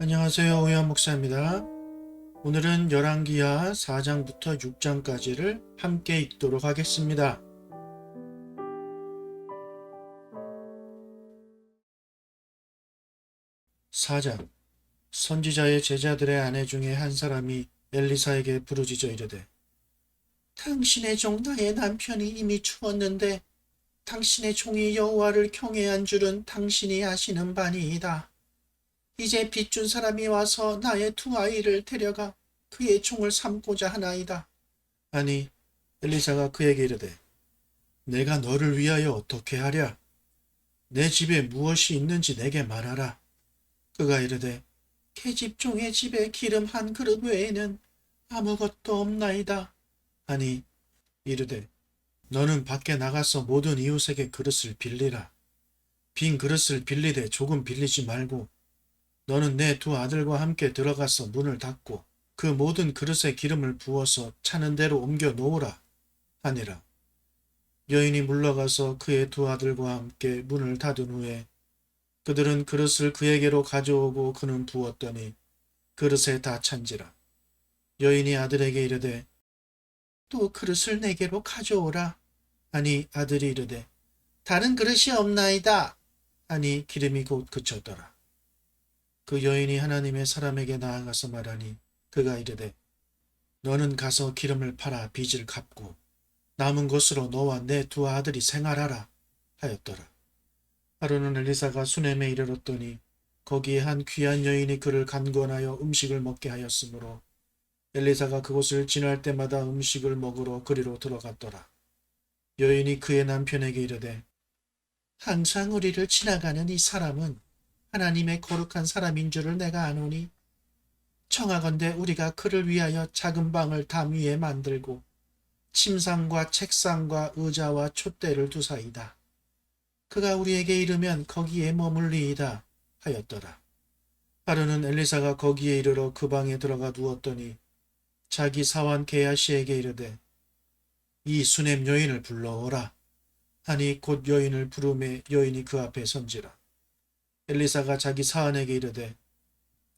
안녕하세요. 오현 목사입니다. 오늘은 열왕기하 4장부터 6장까지를 함께 읽도록 하겠습니다. 4장. 선지자의 제자들의 아내 중에 한 사람이 엘리사에게 부르짖어 이르되 당신의 종 나의 남편이 이미 죽었는데 당신의 종이 여호와를 경외한 줄은 당신이 아시는 바니이다. 이제 빚준 사람이 와서 나의 두 아이를 데려가 그의 종을 삼고자 하나이다. 아니, 엘리사가 그에게 이르되 내가 너를 위하여 어떻게 하랴? 내 집에 무엇이 있는지 내게 말하라. 그가 이르되 계집종의 집에 기름 한 그릇 외에는 아무것도 없나이다. 아니, 이르되 너는 밖에 나가서 모든 이웃에게 그릇을 빌리라. 빈 그릇을 빌리되 조금 빌리지 말고 너는 내 두 아들과 함께 들어가서 문을 닫고 그 모든 그릇에 기름을 부어서 차는 대로 옮겨 놓으라 하니라. 여인이 물러가서 그의 두 아들과 함께 문을 닫은 후에 그들은 그릇을 그에게로 가져오고 그는 부었더니 그릇에 다 찬지라. 여인이 아들에게 이르되 또 그릇을 내게로 가져오라. 하니 아들이 이르되 다른 그릇이 없나이다. 하니 기름이 곧 그쳤더라. 그 여인이 하나님의 사람에게 나아가서 말하니 그가 이르되 너는 가서 기름을 팔아 빚을 갚고 남은 것으로 너와 내 두 아들이 생활하라 하였더라. 하루는 엘리사가 수넴에 이르렀더니 거기에 한 귀한 여인이 그를 간권하여 음식을 먹게 하였으므로 엘리사가 그곳을 지날 때마다 음식을 먹으러 그리로 들어갔더라. 여인이 그의 남편에게 이르되 항상 우리를 지나가는 이 사람은 하나님의 거룩한 사람인 줄을 내가 아노니 청하건대 우리가 그를 위하여 작은 방을 담 위에 만들고 침상과 책상과 의자와 촛대를 두사이다. 그가 우리에게 이르면 거기에 머물리이다 하였더라. 하루는 엘리사가 거기에 이르러 그 방에 들어가 누웠더니 자기 사환 게하시에게 이르되 이 수넴 여인을 불러오라 하니 곧 여인을 부르매 여인이 그 앞에 선지라. 엘리사가 자기 사환에게 이르되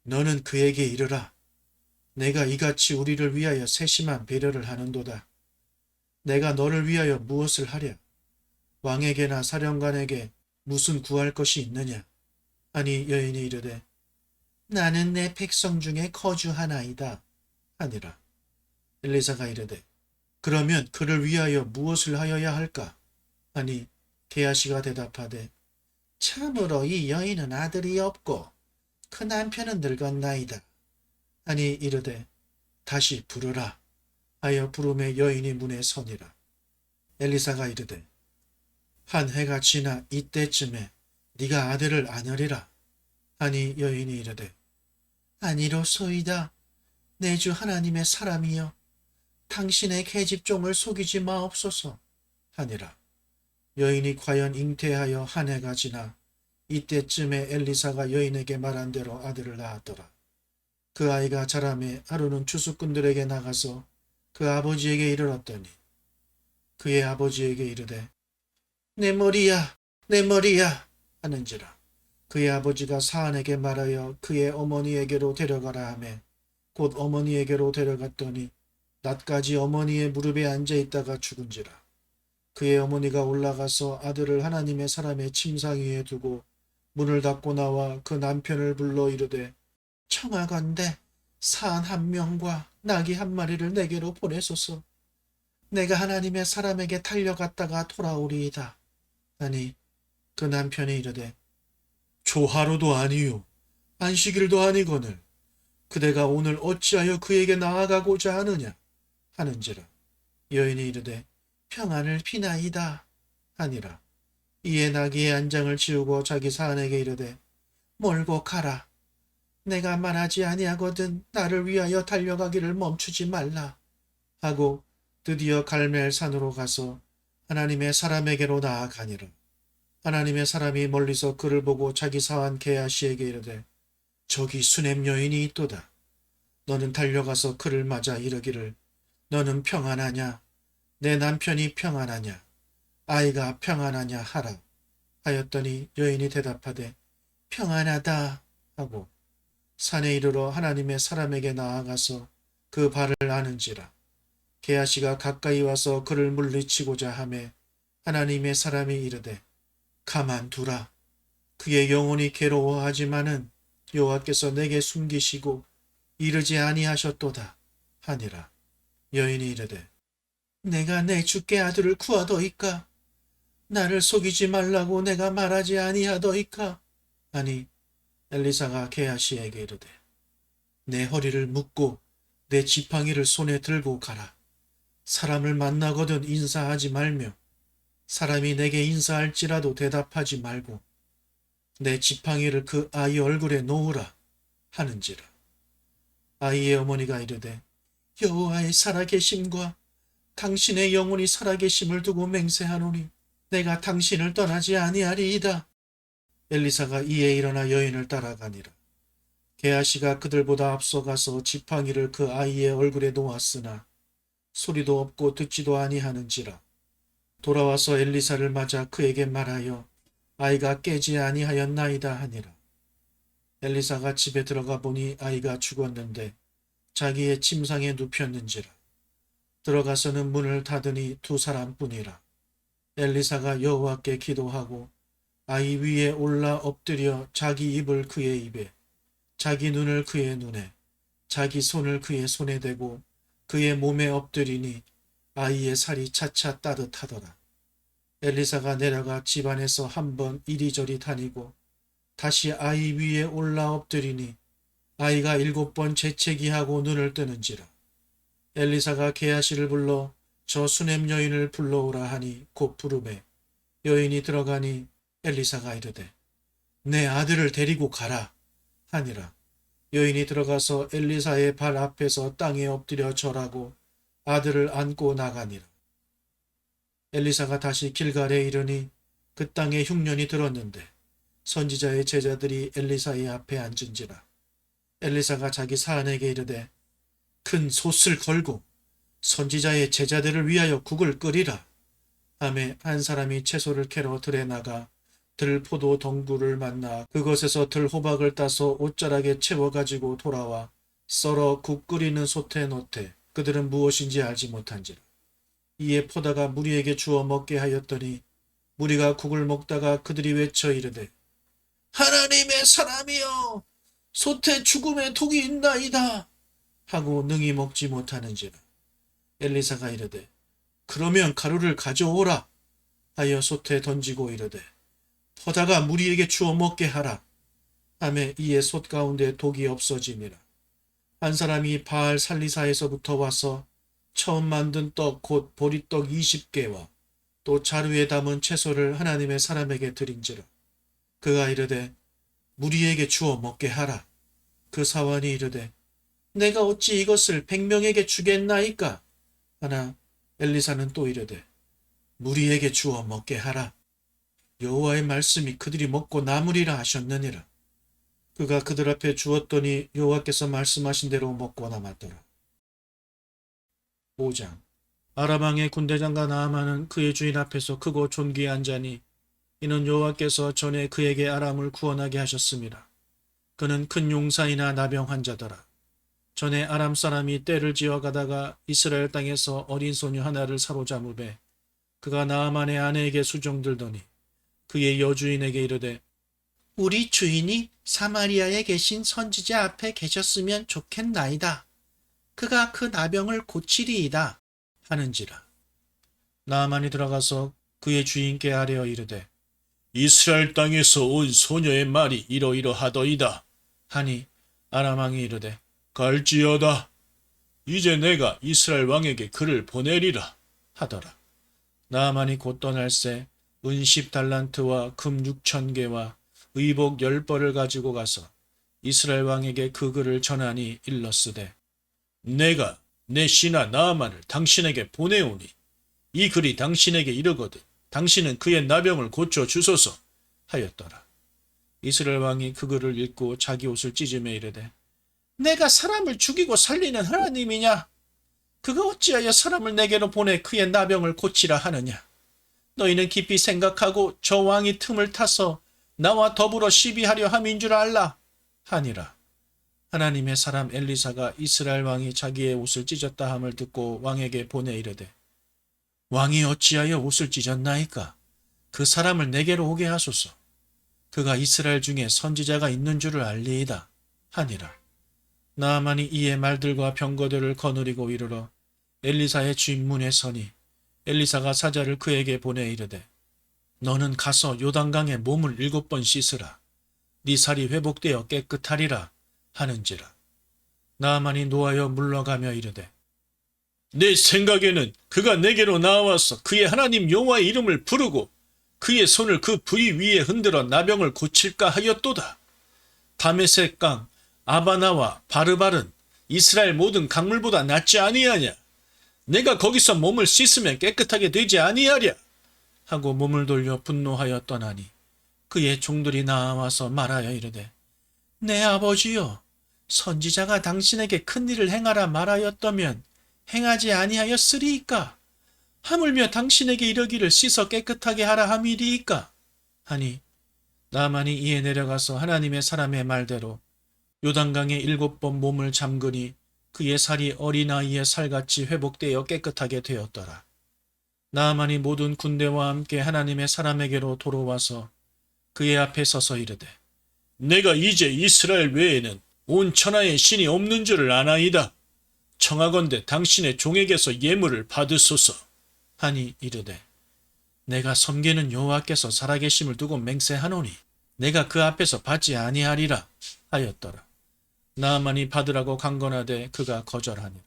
너는 그에게 이르라. 내가 이같이 우리를 위하여 세심한 배려를 하는도다. 내가 너를 위하여 무엇을 하랴? 왕에게나 사령관에게 무슨 구할 것이 있느냐? 아니 여인이 이르되 나는 내 백성 중에 거주하나이다 하니라. 엘리사가 이르되 그러면 그를 위하여 무엇을 하여야 할까? 아니 게하시가 대답하되 참으로 이 여인은 아들이 없고 그 남편은 늙었나이다. 아니 이르되 다시 부르라 하여 부름에 여인이 문에 서니라. 엘리사가 이르되 한 해가 지나 이때쯤에 네가 아들을 안으리라. 하니 여인이 이르되 아니로소이다. 내 주 하나님의 사람이여 당신의 계집종을 속이지 마옵소서 하니라. 여인이 과연 잉태하여 한 해가 지나 이때쯤에 엘리사가 여인에게 말한 대로 아들을 낳았더라. 그 아이가 자라매 하루는 추수꾼들에게 나가서 그 아버지에게 이르렀더니 그의 아버지에게 이르되 내 머리야 내 머리야 하는지라. 그의 아버지가 사안에게 말하여 그의 어머니에게로 데려가라 하매 곧 어머니에게로 데려갔더니 낮까지 어머니의 무릎에 앉아 있다가 죽은지라. 그의 어머니가 올라가서 아들을 하나님의 사람의 침상 위에 두고 문을 닫고 나와 그 남편을 불러 이르되 청하건대 사안 한 명과 나귀 한 마리를 내게로 보내소서. 내가 하나님의 사람에게 달려갔다가 돌아오리이다. 하니 그 남편이 이르되 조하로도 아니요 안식일도 아니거늘 그대가 오늘 어찌하여 그에게 나아가고자 하느냐 하는지라. 여인이 이르되 평안을 비나이다 하니라. 이에 나귀의 안장을 지우고 자기 사안에게 이르되 몰고 가라. 내가 말하지 아니하거든 나를 위하여 달려가기를 멈추지 말라 하고 드디어 갈멜 산으로 가서 하나님의 사람에게로 나아가니라. 하나님의 사람이 멀리서 그를 보고 자기 사환 게하시에게 이르되 저기 수넴 여인이 있도다. 너는 달려가서 그를 맞아 이르기를 너는 평안하냐? 내 남편이 평안하냐? 아이가 평안하냐 하라 하였더니 여인이 대답하되 평안하다 하고 산에 이르러 하나님의 사람에게 나아가서 그 발을 아는지라. 게하시가 가까이 와서 그를 물리치고자 하매 하나님의 사람이 이르되 가만두라. 그의 영혼이 괴로워하지만은 여호와께서 내게 숨기시고 이르지 아니하셨도다 하니라. 여인이 이르되 내가 내 주께 아들을 구하더이까? 나를 속이지 말라고 내가 말하지 아니하더이까? 하니 엘리사가 게하시에게 이르되 내 허리를 묶고 내 지팡이를 손에 들고 가라. 사람을 만나거든 인사하지 말며 사람이 내게 인사할지라도 대답하지 말고 내 지팡이를 그 아이 얼굴에 놓으라 하는지라. 아이의 어머니가 이르되 여호와의 살아계심과 당신의 영혼이 살아계심을 두고 맹세하노니 내가 당신을 떠나지 아니하리이다. 엘리사가 이에 일어나 여인을 따라가니라. 게하시가 그들보다 앞서가서 지팡이를 그 아이의 얼굴에 놓았으나 소리도 없고 듣지도 아니하는지라. 돌아와서 엘리사를 맞아 그에게 말하여 아이가 깨지 아니하였나이다 하니라. 엘리사가 집에 들어가 보니 아이가 죽었는데 자기의 침상에 눕혔는지라. 들어가서는 문을 닫으니 두 사람뿐이라. 엘리사가 여호와께 기도하고 아이 위에 올라 엎드려 자기 입을 그의 입에 자기 눈을 그의 눈에 자기 손을 그의 손에 대고 그의 몸에 엎드리니 아이의 살이 차차 따뜻하더라. 엘리사가 내려가 집안에서 한번 이리저리 다니고 다시 아이 위에 올라 엎드리니 아이가 7번 재채기하고 눈을 뜨는지라. 엘리사가 게하시를 불러 저 수넴 여인을 불러오라 하니 곧 부르매 여인이 들어가니 엘리사가 이르되 내 아들을 데리고 가라 하니라. 여인이 들어가서 엘리사의 발 앞에서 땅에 엎드려 절하고 아들을 안고 나가니라. 엘리사가 다시 길갈에 이르니 그 땅에 흉년이 들었는데 선지자의 제자들이 엘리사의 앞에 앉은지라. 엘리사가 자기 사안에게 이르되 큰 솥을 걸고 선지자의 제자들을 위하여 국을 끓이라 하매 한 사람이 채소를 캐러 들에 나가 들포도 덩굴을 만나 그것에서 들호박을 따서 옷자락에 채워가지고 돌아와 썰어 국 끓이는 솥에 넣되 그들은 무엇인지 알지 못한지라. 이에 포다가 무리에게 주어 먹게 하였더니 무리가 국을 먹다가 그들이 외쳐 이르되 하나님의 사람이여 솥에 죽음의 독이 있나이다 하고 능히 먹지 못하는지라. 엘리사가 이르되 그러면 가루를 가져오라 하여 솥에 던지고 이르되 포다가 무리에게 주어 먹게 하라 하매 이에 솥 가운데 독이 없어지니라. 한 사람이 바알 살리사에서부터 와서 처음 만든 떡 곧 보리떡 20개와 또 자루에 담은 채소를 하나님의 사람에게 드린지라. 그가 이르되 무리에게 주어 먹게 하라. 그 사환이 이르되 내가 어찌 이것을 100명에게 주겠나이까 하나 엘리사는 또 이르되 무리에게 주어 먹게 하라. 여호와의 말씀이 그들이 먹고 남으리라 하셨느니라. 그가 그들 앞에 주었더니 여호와께서 말씀하신 대로 먹고 남았더라. 5장. 아람 왕의 군대장과 나아만은 그의 주인 앞에서 크고 존귀한 자니 이는 여호와께서 전에 그에게 아람을 구원하게 하셨습니다. 그는 큰 용사이나 나병 환자더라. 전에 아람 사람이 떼를 지어 가다가 이스라엘 땅에서 어린 소녀 하나를 사로잡으매 그가 나아만의 아내에게 수종들더니 그의 여주인에게 이르되 우리 주인이 사마리아에 계신 선지자 앞에 계셨으면 좋겠나이다. 그가 그 나병을 고치리이다 하는지라. 나아만이 들어가서 그의 주인께 아뢰어 이르되 이스라엘 땅에서 온 소녀의 말이 이러이러하더이다 하니 아람 왕이 이르되 갈지어다. 이제 내가 이스라엘 왕에게 그를 보내리라 하더라. 나아만이 곧 떠날새 은 10달란트와 금 6,000개와 의복 10벌을 가지고 가서 이스라엘 왕에게 그 글을 전하니 일렀으되 내가 내 신하 나아만을 당신에게 보내오니 이 글이 당신에게 이르거든 당신은 그의 나병을 고쳐 주소서 하였더라. 이스라엘 왕이 그 글을 읽고 자기 옷을 찢으며 이르되 내가 사람을 죽이고 살리는 하나님이냐? 그가 어찌하여 사람을 내게로 보내 그의 나병을 고치라 하느냐? 너희는 깊이 생각하고 저 왕이 틈을 타서 나와 더불어 시비하려 함인 줄 알라 하니라. 하나님의 사람 엘리사가 이스라엘 왕이 자기의 옷을 찢었다 함을 듣고 왕에게 보내 이르되 왕이 어찌하여 옷을 찢었나이까? 그 사람을 내게로 오게 하소서. 그가 이스라엘 중에 선지자가 있는 줄을 알리이다 하니라. 나아만이 이에 말들과 병거들을 거느리고 이르러 엘리사의 주인 문에 서니 엘리사가 사자를 그에게 보내 이르되 너는 가서 요단강에 몸을 7번 씻으라. 네 살이 회복되어 깨끗하리라 하는지라. 나아만이 노하여 물러가며 이르되 내 생각에는 그가 내게로 나와서 그의 하나님 여호와의 이름을 부르고 그의 손을 그 부위 위에 흔들어 나병을 고칠까 하였도다. 다메섹 강 아바나와 바르발은 이스라엘 모든 강물보다 낫지 아니하냐. 내가 거기서 몸을 씻으면 깨끗하게 되지 아니하랴 하고 몸을 돌려 분노하여 떠나니 그의 종들이 나와서 말하여 이르되 내 아버지여, 선지자가 당신에게 큰 일을 행하라 말하였다면 행하지 아니하였으리이까? 하물며 당신에게 이르기를 씻어 깨끗하게 하라 함이리이까? 하니 나만이 이에 내려가서 하나님의 사람의 말대로 요단강에 7번 몸을 잠그니 그의 살이 어린아이의 살같이 회복되어 깨끗하게 되었더라. 나아만이 모든 군대와 함께 하나님의 사람에게로 돌아와서 그의 앞에 서서 이르되 내가 이제 이스라엘 외에는 온 천하에 신이 없는 줄을 아나이다. 청하건대 당신의 종에게서 예물을 받으소서 하니 이르되 내가 섬기는 여호와께서 살아계심을 두고 맹세하노니 내가 그 앞에서 받지 아니하리라 하였더라. 나아만이 받으라고 강건하되 그가 거절하니라.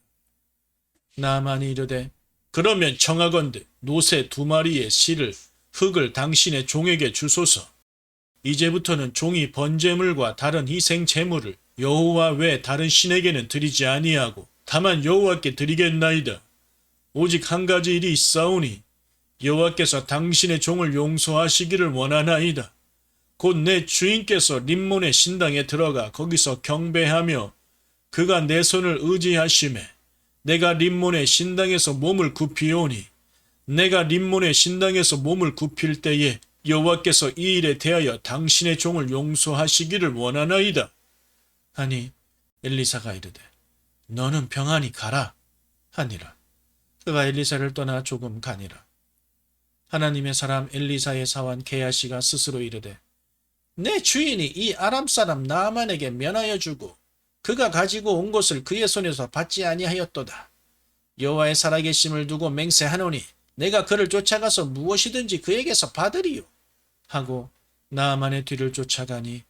나아만이 이르되 그러면 청하건대 노새 2마리의 실을 흙을 당신의 종에게 주소서. 이제부터는 종이 번제물과 다른 희생 제물을 여호와 외 다른 신에게는 드리지 아니하고 다만 여호와께 드리겠나이다. 오직 한 가지 일이 있사오니 여호와께서 당신의 종을 용서하시기를 원하나이다. 곧 내 주인께서 림몬의 신당에 들어가 거기서 경배하며 그가 내 손을 의지하심에 내가 림몬의 신당에서 몸을 굽히오니 내가 림몬의 신당에서 몸을 굽힐 때에 여호와께서 이 일에 대하여 당신의 종을 용서하시기를 원하나이다. 하니 엘리사가 이르되 너는 평안히 가라 하니라. 그가 엘리사를 떠나 조금 가니라. 하나님의 사람 엘리사의 사환 게하시가 스스로 이르되 내 주인이 이 아람 사람 나아만에게 면하여 주고 그가 가지고 온 것을 그의 손에서 받지 아니하였도다. 여호와의 살아계심을 두고 맹세하노니 내가 그를 쫓아가서 무엇이든지 그에게서 받으리요 하고 나아만의 뒤를 쫓아가니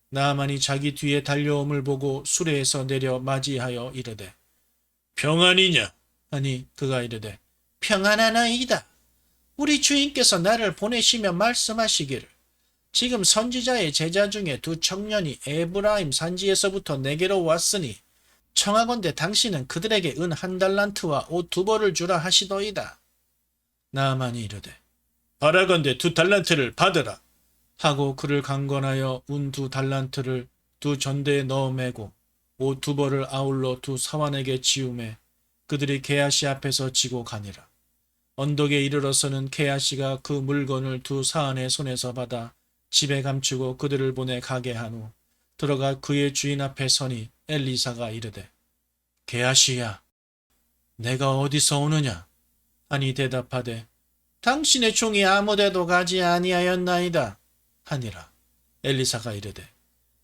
나아만이 자기 뒤에 달려옴을 보고 수레에서 내려 맞이하여 이르되 평안이냐 하니 그가 이르되 평안하나이다. 우리 주인께서 나를 보내시며 말씀하시기를 지금 선지자의 제자 중에 2 청년이 에브라임 산지에서부터 내게로 왔으니 청하건대 당신은 그들에게 은 1달란트와 옷 2벌을 주라 하시더이다. 나아만이 이르되 바라건대 2달란트를 받으라 하고 그를 강권하여 운 2달란트를 2 전대에 넣어 매고 옷 2벌을 아울러 2 사환에게 지우매 그들이 게하시 앞에서 지고 가니라. 언덕에 이르러서는 게하시가 그 물건을 2 사환의 손에서 받아 집에 감추고 그들을 보내 가게 한 후 들어가 그의 주인 앞에 서니 엘리사가 이르되 게하시야 내가 어디서 오느냐 하니 대답하되 당신의 종이 아무데도 가지 아니하였나이다 하니라. 엘리사가 이르되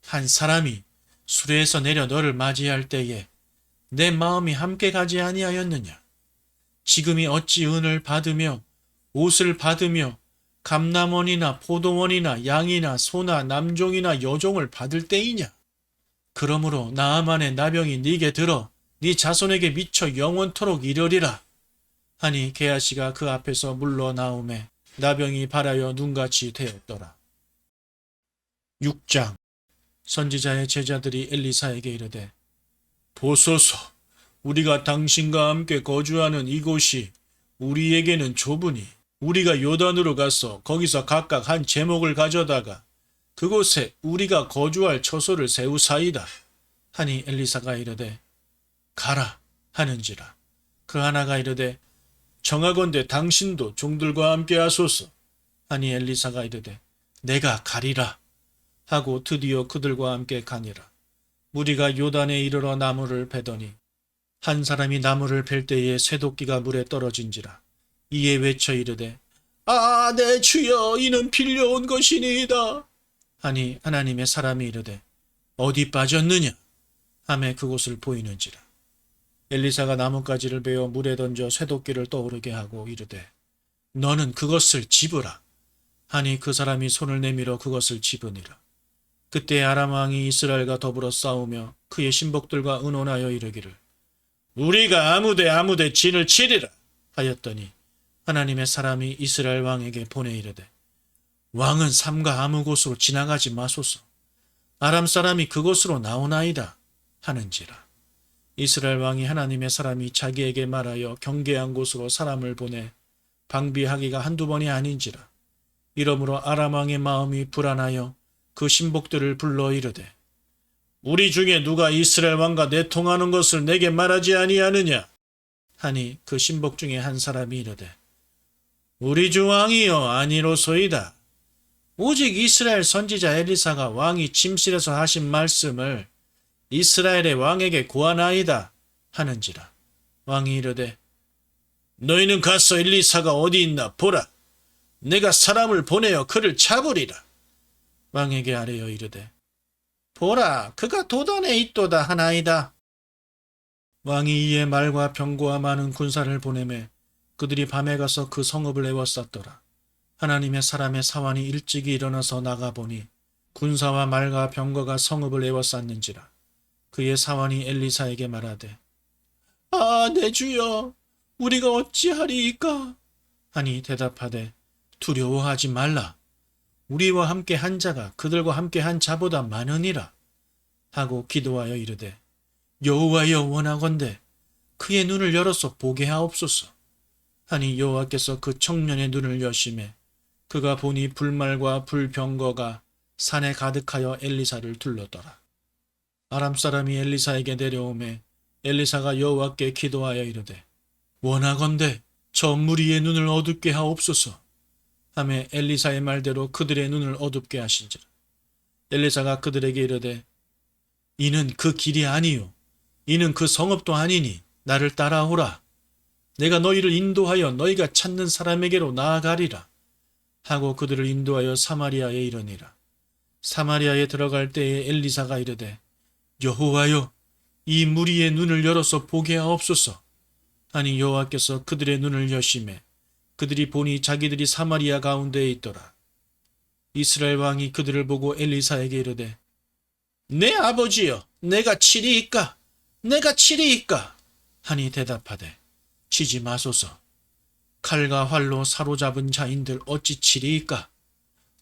한 사람이 수레에서 내려 너를 맞이할 때에 내 마음이 함께 가지 아니하였느냐. 지금이 어찌 은을 받으며 옷을 받으며 감남원이나 포도원이나 양이나 소나 남종이나 여종을 받을 때이냐. 그러므로 나아만의 나병이 네게 들어 네 자손에게 미쳐 영원토록 이르리라 하니 게하시가 그 앞에서 물러나오매 나병이 발하여 눈같이 되었더라. 6장. 선지자의 제자들이 엘리사에게 이르되 보소서, 우리가 당신과 함께 거주하는 이곳이 우리에게는 좁으니 우리가 요단으로 가서 거기서 각각 한 제목을 가져다가 그곳에 우리가 거주할 처소를 세우사이다 하니 엘리사가 이르되 가라 하는지라. 그 하나가 이르되 정하건대 당신도 종들과 함께 하소서 하니 엘리사가 이르되 내가 가리라 하고 드디어 그들과 함께 가니라. 무리가 요단에 이르러 나무를 베더니 한 사람이 나무를 벨 때에 쇠도끼가 물에 떨어진지라. 이에 외쳐 이르되 아, 내 주여, 이는 빌려온 것이니이다 하니 하나님의 사람이 이르되 어디 빠졌느냐 하매 그곳을 보이는지라. 엘리사가 나뭇가지를 베어 물에 던져 쇠도끼를 떠오르게 하고 이르되 너는 그것을 집으라 하니 그 사람이 손을 내밀어 그것을 집으니라. 그때 아람 왕이 이스라엘과 더불어 싸우며 그의 신복들과 의논하여 이르기를 우리가 아무데 진을 치리라 하였더니 하나님의 사람이 이스라엘 왕에게 보내 이르되 왕은 삼가 아무 곳으로 지나가지 마소서. 아람 사람이 그곳으로 나오나이다 하는지라. 이스라엘 왕이 하나님의 사람이 자기에게 말하여 경계한 곳으로 사람을 보내 방비하기가 한두 번이 아닌지라. 이러므로 아람 왕의 마음이 불안하여 그 신복들을 불러 이르되 우리 중에 누가 이스라엘 왕과 내통하는 것을 내게 말하지 아니하느냐 하니 그 신복 중에 한 사람이 이르되 우리 주 왕이여 아니로소이다. 오직 이스라엘 선지자 엘리사가 왕이 침실에서 하신 말씀을 이스라엘의 왕에게 고하나이다 하는지라. 왕이 이르되 너희는 가서 엘리사가 어디 있나 보라. 내가 사람을 보내어 그를 잡으리라. 왕에게 아뢰어 이르되 보라, 그가 도단에 있도다 하나이다. 왕이 이에 말과 병거와 많은 군사를 보내매 그들이 밤에 가서 그 성읍을 에워쌌더라. 하나님의 사람의 사환이 일찍이 일어나서 나가보니 군사와 말과 병거가 성읍을 에워쌌는지라. 그의 사환이 엘리사에게 말하되 아, 내 주여, 우리가 어찌하리이까 하니 대답하되 두려워하지 말라. 우리와 함께 한 자가 그들과 함께 한 자보다 많으니라 하고 기도하여 이르되 여호와여, 원하건대 그의 눈을 열어서 보게 하옵소서 하니 여호와께서 그 청년의 눈을 여심해 그가 보니 불말과 불병거가 산에 가득하여 엘리사를 둘렀더라. 아람 사람이 엘리사에게 내려오매 엘리사가 여호와께 기도하여 이르되 원하건대 저 무리의 눈을 어둡게 하옵소서 하매 엘리사의 말대로 그들의 눈을 어둡게 하신지라. 엘리사가 그들에게 이르되 이는 그 길이 아니요 이는 그 성읍도 아니니 나를 따라오라. 내가 너희를 인도하여 너희가 찾는 사람에게로 나아가리라 하고 그들을 인도하여 사마리아에 이르니라. 사마리아에 들어갈 때에 엘리사가 이르되 여호와여, 이 무리의 눈을 열어서 보게 하옵소서 하니 여호와께서 그들의 눈을 여심해 그들이 보니 자기들이 사마리아 가운데에 있더라. 이스라엘 왕이 그들을 보고 엘리사에게 이르되 내 아버지여, 내가 치리이까 하니 대답하되 치지 마소서. 칼과 활로 사로잡은 자인들 어찌 치리이까.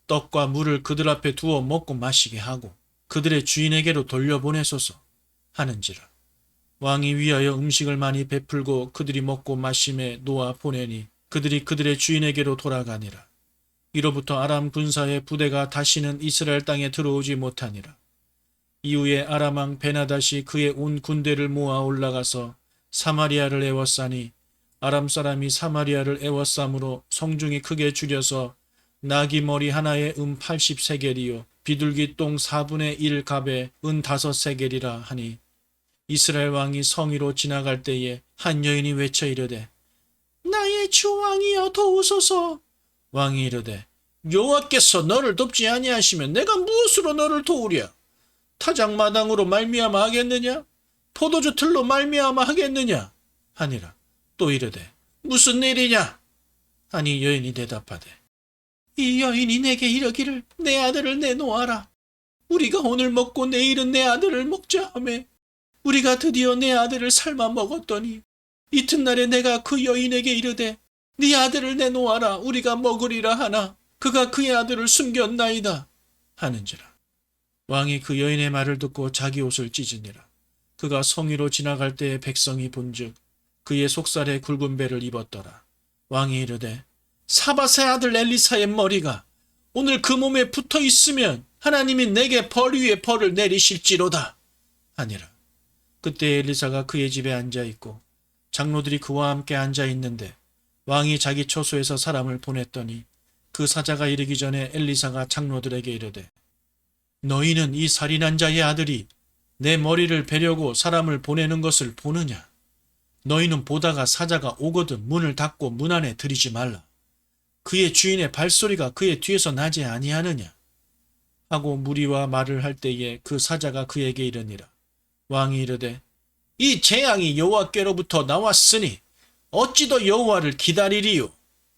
떡과 물을 그들 앞에 두어 먹고 마시게 하고 그들의 주인에게로 돌려보내소서 하는지라. 왕이 위하여 음식을 많이 베풀고 그들이 먹고 마심에 놓아 보내니 그들이 그들의 주인에게로 돌아가니라. 이로부터 아람 군사의 부대가 다시는 이스라엘 땅에 들어오지 못하니라. 이후에 아람 왕 베나닷이 그의 온 군대를 모아 올라가서 사마리아를 에워싸니 아람 사람이 사마리아를 에워싸므로 성중이 크게 줄여서 나귀 머리 하나에 80세겔이요 비둘기 똥 4분의 1 갑에 5세겔이라 하니 이스라엘 왕이 성위로 지나갈 때에 한 여인이 외쳐 이르되 나의 주 왕이여, 도우소서. 왕이 이르되 여호와께서 너를 돕지 아니하시면 내가 무엇으로 너를 도우랴. 타작마당으로 말미암아 하겠느냐? 포도주 틀로 말미암아 하겠느냐? 하니라. 또 이르되 무슨 일이냐? 하니 여인이 대답하되 이 여인이 내게 이르기를 내 아들을 내놓아라. 우리가 오늘 먹고 내일은 내 아들을 먹자 하며 우리가 드디어 내 아들을 삶아 먹었더니 이튿날에 내가 그 여인에게 이르되 네 아들을 내놓아라. 우리가 먹으리라 하나 그가 그의 아들을 숨겼나이다 하는지라. 왕이 그 여인의 말을 듣고 자기 옷을 찢으니라. 그가 성위로 지나갈 때에 백성이 본즉 그의 속살에 굵은 배를 입었더라. 왕이 이르되 사밧의 아들 엘리사의 머리가 오늘 그 몸에 붙어 있으면 하나님이 내게 벌 위에 벌을 내리실지로다 하니라. 그때 엘리사가 그의 집에 앉아 있고 장로들이 그와 함께 앉아 있는데 왕이 자기 처소에서 사람을 보냈더니 그 사자가 이르기 전에 엘리사가 장로들에게 이르되 너희는 이 살인한 자의 아들이 내 머리를 베려고 사람을 보내는 것을 보느냐? 너희는 보다가 사자가 오거든 문을 닫고 문 안에 들이지 말라. 그의 주인의 발소리가 그의 뒤에서 나지 아니하느냐? 하고 무리와 말을 할 때에 그 사자가 그에게 이르니라. 왕이 이르되 이 재앙이 여호와께로부터 나왔으니 어찌 더 여호와를 기다리리요?